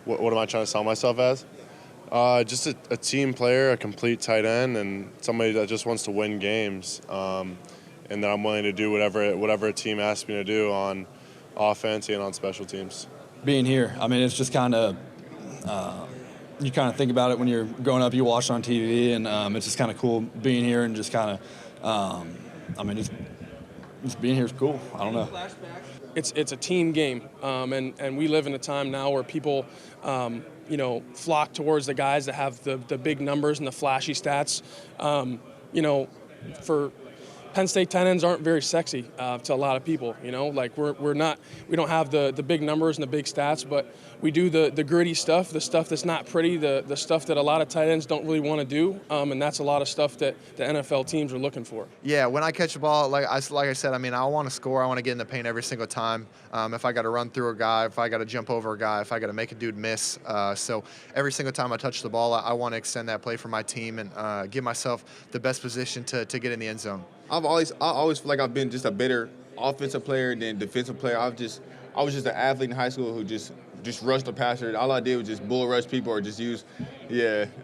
what am I trying to sell myself as? Just a team player, a complete tight end, and somebody that just wants to win games. And that I'm willing to do whatever a team asks me to do on offense and on special teams. Being here, I mean, it's just kind of you kind of think about it when you're growing up. You watch it on TV, and it's just kind of cool being here and just kind of, I mean, just being here is cool. I don't know. It's a team game, and we live in a time now where people, flock towards the guys that have the big numbers and the flashy stats. For Penn State tight ends aren't very sexy to a lot of people. Like we don't have the big numbers and the big stats, but we do the gritty stuff, the stuff that's not pretty, the stuff that a lot of tight ends don't really want to do, and that's a lot of stuff that the NFL teams are looking for. Yeah, when I catch the ball, like I said, I mean, I want to score. I want to get in the paint every single time. If I got to run through a guy, if I got to jump over a guy, if I got to make a dude miss. So every single time I touch the ball, I want to extend that play for my team and give myself the best position to get in the end zone. I always feel like I've been just a better offensive player than defensive player. I was just an athlete in high school who just rushed the passer. All I did was just bull rush people or just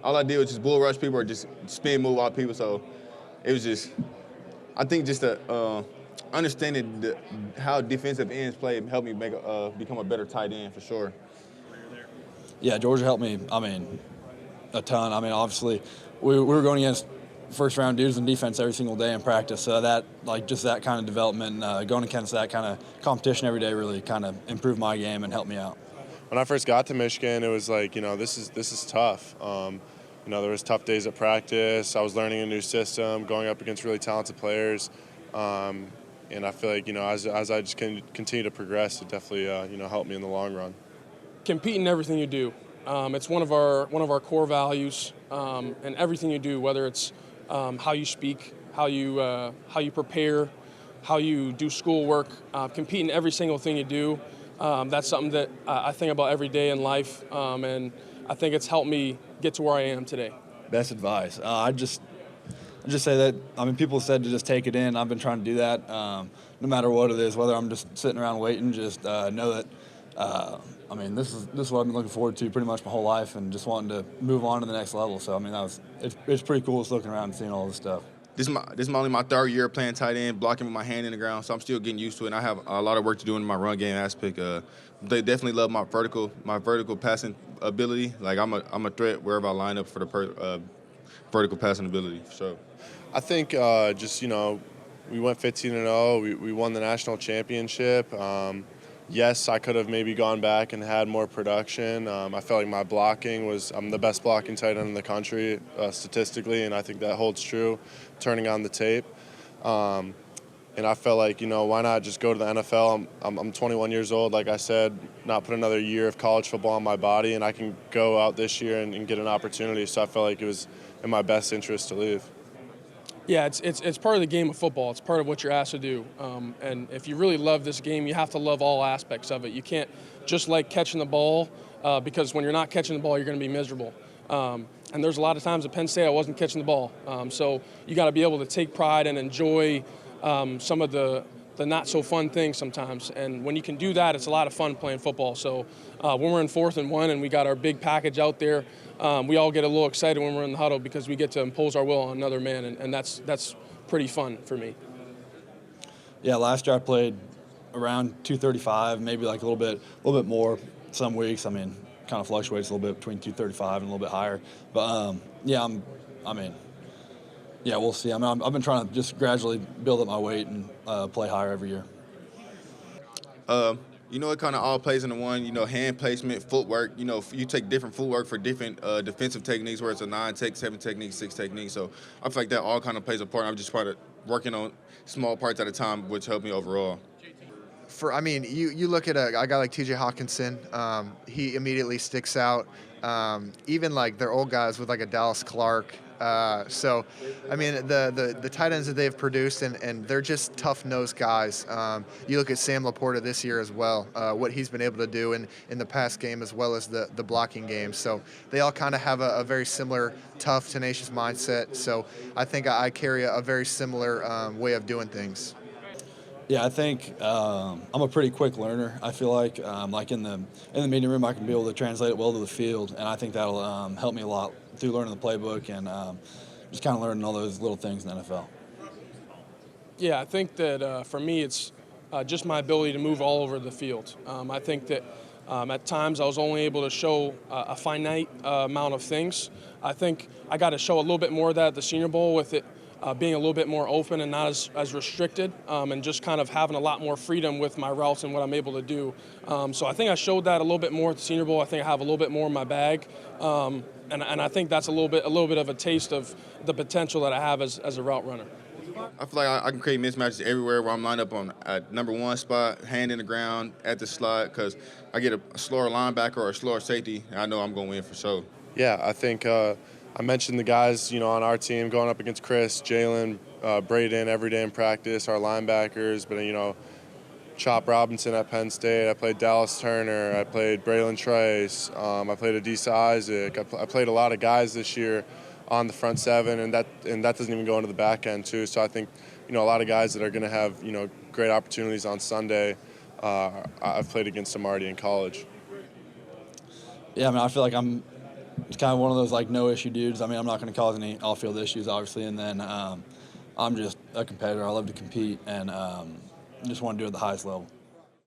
all I did was just bull rush people or just spin move out people. So it was just, I think just understanding how defensive ends play helped me become a better tight end for sure. Yeah, Georgia helped me, I mean, a ton. I mean, obviously, we were going against first-round dudes in defense every single day in practice. So that, like, just that kind of development, going against that kind of competition every day really kind of improved my game and helped me out. When I first got to Michigan, it was like, this is tough. There was tough days at practice. I was learning a new system, going up against really talented players. And I feel like, as I just continue to progress, it definitely, helped me in the long run. Compete in everything you do. It's one of our core values, and everything you do, whether it's how you speak, how you prepare, how you do schoolwork, compete in every single thing you do. That's something that I think about every day in life, and I think it's helped me get to where I am today. Best advice. I just say that, I mean, people said to just take it in. I've been trying to do that no matter what it is, whether I'm just sitting around waiting, just know that, I mean, this is what I've been looking forward to pretty much my whole life and just wanting to move on to the next level. So, I mean, it's pretty cool just looking around and seeing all this stuff. This is only my third year playing tight end, blocking with my hand in the ground, so I'm still getting used to it. And I have a lot of work to do in my run game aspect. They definitely love my vertical passing ability. Like I'm a threat wherever I line up for the vertical passing ability. For sure. I think we went 15-0. We won the national championship. Yes, I could have maybe gone back and had more production. I felt like my blocking I'm the best blocking tight end in the country statistically, and I think that holds true turning on the tape. And I felt like, why not just go to the NFL? I'm 21 years old, like I said, not put another year of college football on my body, and I can go out this year and get an opportunity. So I felt like it was in my best interest to leave. Yeah, it's part of the game of football. It's part of what you're asked to do. And if you really love this game, you have to love all aspects of it. You can't just like catching the ball because when you're not catching the ball, you're going to be miserable. And there's a lot of times at Penn State I wasn't catching the ball. So you got to be able to take pride and enjoy some of the not so fun things sometimes. And when you can do that, it's a lot of fun playing football. So when we're in 4th and 1 and we got our big package out there, we all get a little excited when we're in the huddle because we get to impose our will on another man, and that's pretty fun for me. Yeah, last year I played around 235, maybe like a little bit more some weeks. I mean, kind of fluctuates a little bit between 235 and a little bit higher. But yeah, we'll see. I mean, I've been trying to just gradually build up my weight and play higher every year. It kind of all plays into one, hand placement, footwork. You take different footwork for different defensive techniques, where it's a 9-tech, 7-technique, 6-technique. So I feel like that all kind of plays a part. I'm just trying to working on small parts at a time, which helped me overall. You look at a guy like T.J. Hawkinson, he immediately sticks out. Even like their old guys with like a Dallas Clark. The tight ends that they've produced, and they're just tough-nosed guys. You look at Sam Laporta this year as well, what he's been able to do in the pass game as well as the blocking game. So they all kind of have a very similar, tough, tenacious mindset. So I think I carry a very similar way of doing things. Yeah, I think I'm a pretty quick learner. I feel like in the meeting room, I can be able to translate it well to the field, and I think that'll help me a lot through learning the playbook and just kind of learning all those little things in the NFL. Yeah, I think that for me, it's just my ability to move all over the field. I think that at times I was only able to show a finite amount of things. I think I got to show a little bit more of that at the Senior Bowl with it being a little bit more open and not as restricted, and just kind of having a lot more freedom with my routes and what I'm able to do. So I think I showed that a little bit more at the Senior Bowl. I think I have a little bit more in my bag. And I think that's a little bit of a taste of the potential that I have as a route runner. I feel like I can create mismatches everywhere where I'm lined up on a number one spot, hand in the ground at the slot, because I get a slower linebacker or a slower safety, and I know I'm going to win for sure. Yeah, I think I mentioned the guys, on our team going up against Chris, Jalen, Braden every day in practice, our linebackers, but, Chop Robinson at Penn State. I played Dallas Turner. I played Braylon Trice. I played Adisa Isaac. I played a lot of guys this year on the front seven, and that doesn't even go into the back end too. So I think a lot of guys that are going to have great opportunities on Sunday. I've played against them already in college. Yeah, I feel like I'm kind of one of those no issue dudes. I'm not going to cause any off field issues, obviously, and then I'm just a competitor. I love to compete and just want to do it at the highest level.